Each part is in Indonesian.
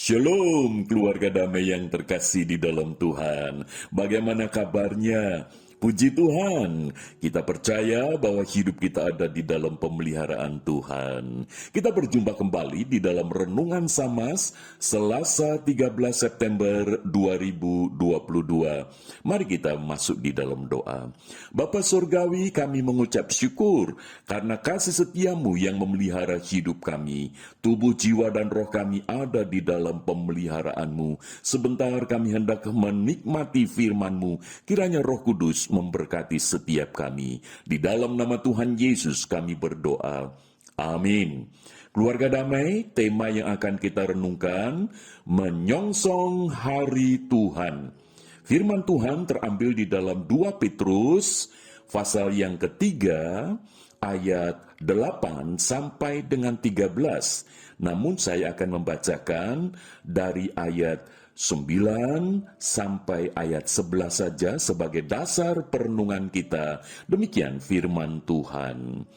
Shalom keluarga damai yang terkasih di dalam Tuhan. Bagaimana kabarnya? Puji Tuhan, kita percaya bahwa hidup kita ada di dalam pemeliharaan Tuhan. Kita berjumpa kembali di dalam Renungan Samas, Selasa 13 September 2022. Mari kita masuk di dalam doa. Bapa Surgawi, kami mengucap syukur karena kasih setiamu yang memelihara hidup kami. Tubuh, jiwa, dan roh kami ada di dalam pemeliharaanmu. Sebentar kami hendak menikmati firman-Mu. Kiranya Roh Kudus memberkati setiap kami. Di dalam nama Tuhan Yesus kami berdoa. Amin. Keluarga damai, tema yang akan kita renungkan, menyongsong hari Tuhan. Firman Tuhan terambil di dalam 2 Petrus, pasal yang ketiga, ayat 8 sampai dengan 13. Namun saya akan membacakan dari ayat 9 sampai ayat 11 saja sebagai dasar perenungan kita. Demikian firman Tuhan.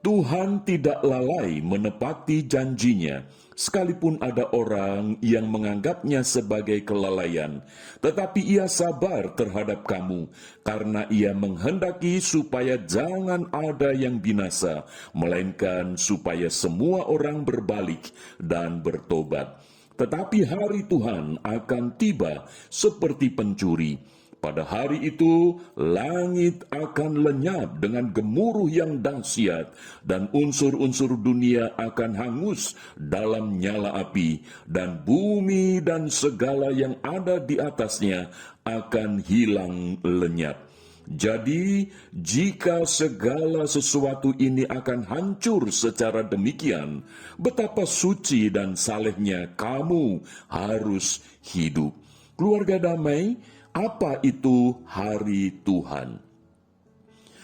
Tuhan tidak lalai menepati janjinya, sekalipun ada orang yang menganggapnya sebagai kelalaian. Tetapi ia sabar terhadap kamu, karena ia menghendaki supaya jangan ada yang binasa, melainkan supaya semua orang berbalik dan bertobat. Tetapi hari Tuhan akan tiba seperti pencuri. Pada hari itu, langit akan lenyap dengan gemuruh yang dahsyat, dan unsur-unsur dunia akan hangus dalam nyala api, dan bumi dan segala yang ada di atasnya akan hilang lenyap. Jadi, jika segala sesuatu ini akan hancur secara demikian, betapa suci dan salehnya kamu harus hidup. Keluarga damai, apa itu hari Tuhan?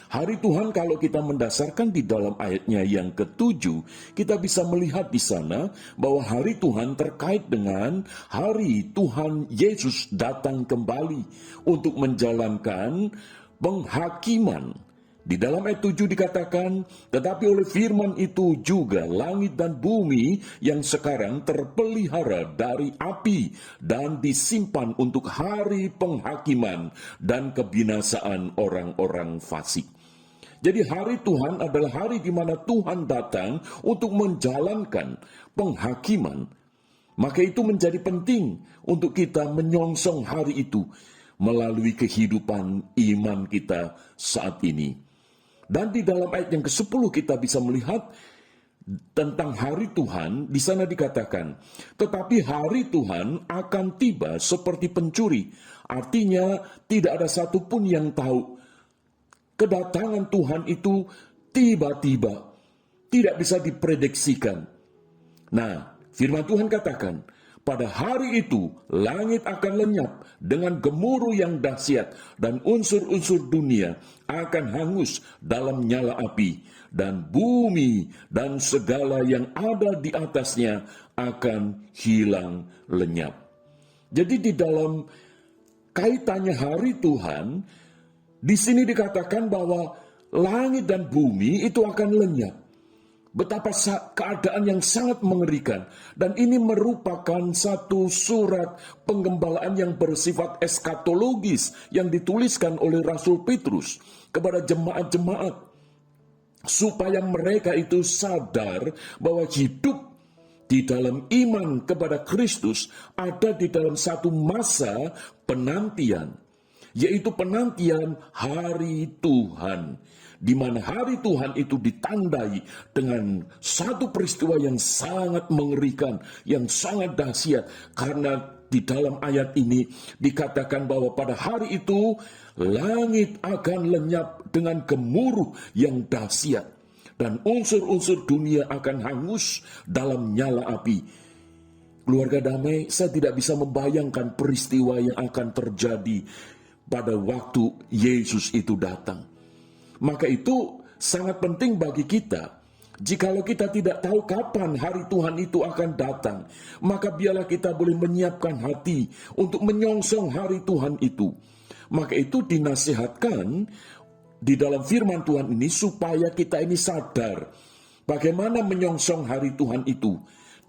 Hari Tuhan kalau kita mendasarkan di dalam ayatnya yang ke-7, kita bisa melihat di sana bahwa hari Tuhan terkait dengan hari Tuhan Yesus datang kembali untuk menjalankan penghakiman. Di dalam ayat 7 dikatakan, tetapi oleh firman itu juga langit dan bumi yang sekarang terpelihara dari api dan disimpan untuk hari penghakiman dan kebinasaan orang-orang fasik. Jadi hari Tuhan adalah hari di mana Tuhan datang untuk menjalankan penghakiman. Maka itu menjadi penting untuk kita menyongsong hari itu melalui kehidupan iman kita saat ini. Dan di dalam ayat yang ke-10 kita bisa melihat tentang hari Tuhan. Di sana dikatakan, tetapi hari Tuhan akan tiba seperti pencuri. Artinya tidak ada satupun yang tahu. Kedatangan Tuhan itu tiba-tiba, tidak bisa diprediksikan. Nah, firman Tuhan katakan, pada hari itu langit akan lenyap dengan gemuruh yang dahsyat, dan unsur-unsur dunia akan hangus dalam nyala api, dan bumi dan segala yang ada di atasnya akan hilang lenyap. Jadi di dalam kaitannya hari Tuhan, di sini dikatakan bahwa langit dan bumi itu akan lenyap. Betapa keadaan yang sangat mengerikan. Dan ini merupakan satu surat penggembalaan yang bersifat eskatologis yang dituliskan oleh Rasul Petrus kepada jemaat-jemaat, supaya mereka itu sadar bahwa hidup di dalam iman kepada Kristus ada di dalam satu masa penantian, yaitu penantian hari Tuhan, di mana hari Tuhan itu ditandai dengan satu peristiwa yang sangat mengerikan, yang sangat dahsyat. Karena di dalam ayat ini dikatakan bahwa pada hari itu langit akan lenyap dengan gemuruh yang dahsyat, dan unsur-unsur dunia akan hangus dalam nyala api. Keluarga damai, saya tidak bisa membayangkan peristiwa yang akan terjadi pada waktu Yesus itu datang. Maka itu sangat penting bagi kita. Jikalau kita tidak tahu kapan hari Tuhan itu akan datang, maka biarlah kita boleh menyiapkan hati untuk menyongsong hari Tuhan itu. Maka itu dinasihatkan di dalam firman Tuhan ini supaya kita ini sadar bagaimana menyongsong hari Tuhan itu.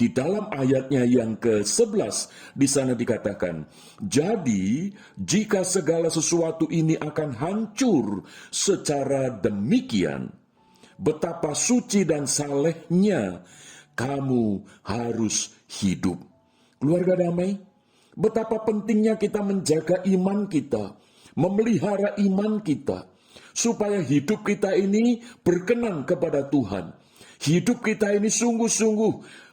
Di dalam ayatnya yang ke-11 di sana dikatakan, jadi jika segala sesuatu ini akan hancur secara demikian, betapa suci dan salehnya kamu harus hidup. Keluarga damai, betapa pentingnya kita menjaga iman kita, memelihara iman kita, supaya hidup kita ini berkenan kepada Tuhan. Hidup kita ini sungguh-sungguh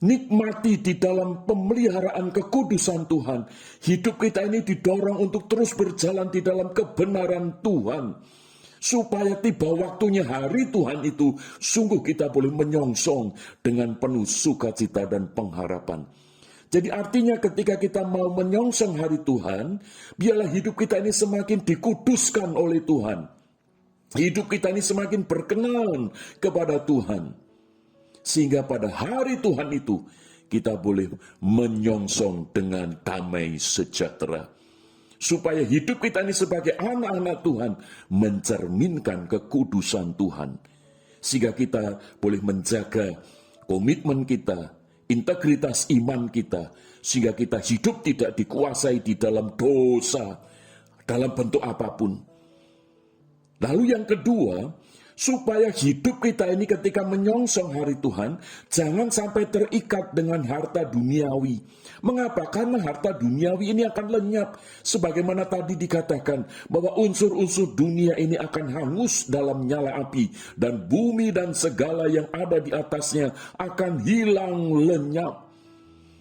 menikmati di dalam pemeliharaan kekudusan Tuhan. Hidup kita ini didorong untuk terus berjalan di dalam kebenaran Tuhan. Supaya tiba waktunya hari Tuhan itu, sungguh kita boleh menyongsong dengan penuh sukacita dan pengharapan. Jadi artinya ketika kita mau menyongsong hari Tuhan, biarlah hidup kita ini semakin dikuduskan oleh Tuhan. Hidup kita ini semakin berkenan kepada Tuhan. Sehingga pada hari Tuhan itu, kita boleh menyongsong dengan damai sejahtera. Supaya hidup kita ini sebagai anak-anak Tuhan, mencerminkan kekudusan Tuhan. Sehingga kita boleh menjaga komitmen kita, integritas iman kita. Sehingga kita hidup tidak dikuasai di dalam dosa, dalam bentuk apapun. Lalu yang kedua, supaya hidup kita ini ketika menyongsong hari Tuhan, jangan sampai terikat dengan harta duniawi. Mengapa? Karena harta duniawi ini akan lenyap. Sebagaimana tadi dikatakan, bahwa unsur-unsur dunia ini akan hangus dalam nyala api. Dan bumi dan segala yang ada di atasnya akan hilang lenyap.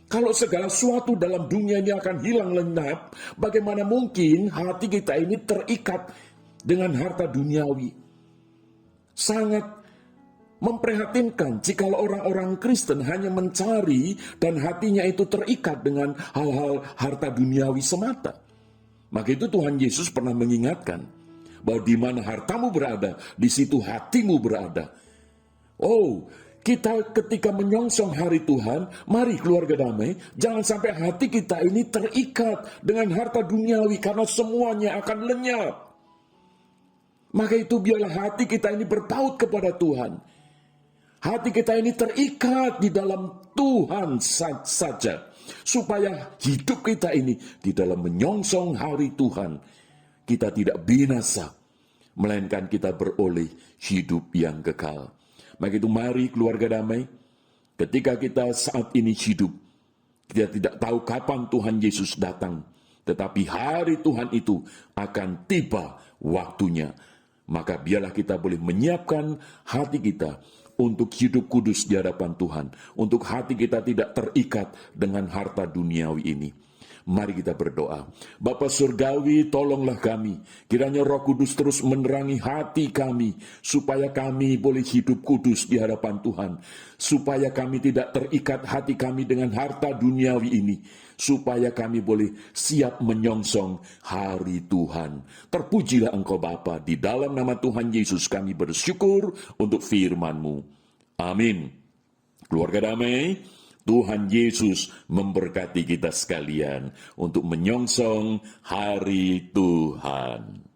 Kalau segala sesuatu dalam dunia ini akan hilang lenyap, bagaimana mungkin hati kita ini terikat dengan harta duniawi? Sangat memprihatinkan jika orang-orang Kristen hanya mencari dan hatinya itu terikat dengan hal-hal harta duniawi semata. Maka itu Tuhan Yesus pernah mengingatkan bahwa di mana hartamu berada, di situ hatimu berada. Oh, kita ketika menyongsong hari Tuhan, mari keluarga damai, jangan sampai hati kita ini terikat dengan harta duniawi karena semuanya akan lenyap. Maka itu biarlah hati kita ini berpaut kepada Tuhan. Hati kita ini terikat di dalam Tuhan saja. Supaya hidup kita ini di dalam menyongsong hari Tuhan, kita tidak binasa, melainkan kita beroleh hidup yang kekal. Maka itu mari keluarga damai, ketika kita saat ini hidup, kita tidak tahu kapan Tuhan Yesus datang. Tetapi hari Tuhan itu akan tiba waktunya. Maka biarlah kita boleh menyiapkan hati kita untuk hidup kudus di hadapan Tuhan. Untuk hati kita tidak terikat dengan harta duniawi ini. Mari kita berdoa. Bapa Surgawi, tolonglah kami. Kiranya Roh Kudus terus menerangi hati kami, supaya kami boleh hidup kudus di hadapan Tuhan. Supaya kami tidak terikat hati kami dengan harta duniawi ini. Supaya kami boleh siap menyongsong hari Tuhan. Terpujilah Engkau Bapa, di dalam nama Tuhan Yesus kami bersyukur untuk firman-Mu. Amin. Keluarga damai, Tuhan Yesus memberkati kita sekalian untuk menyongsong hari Tuhan.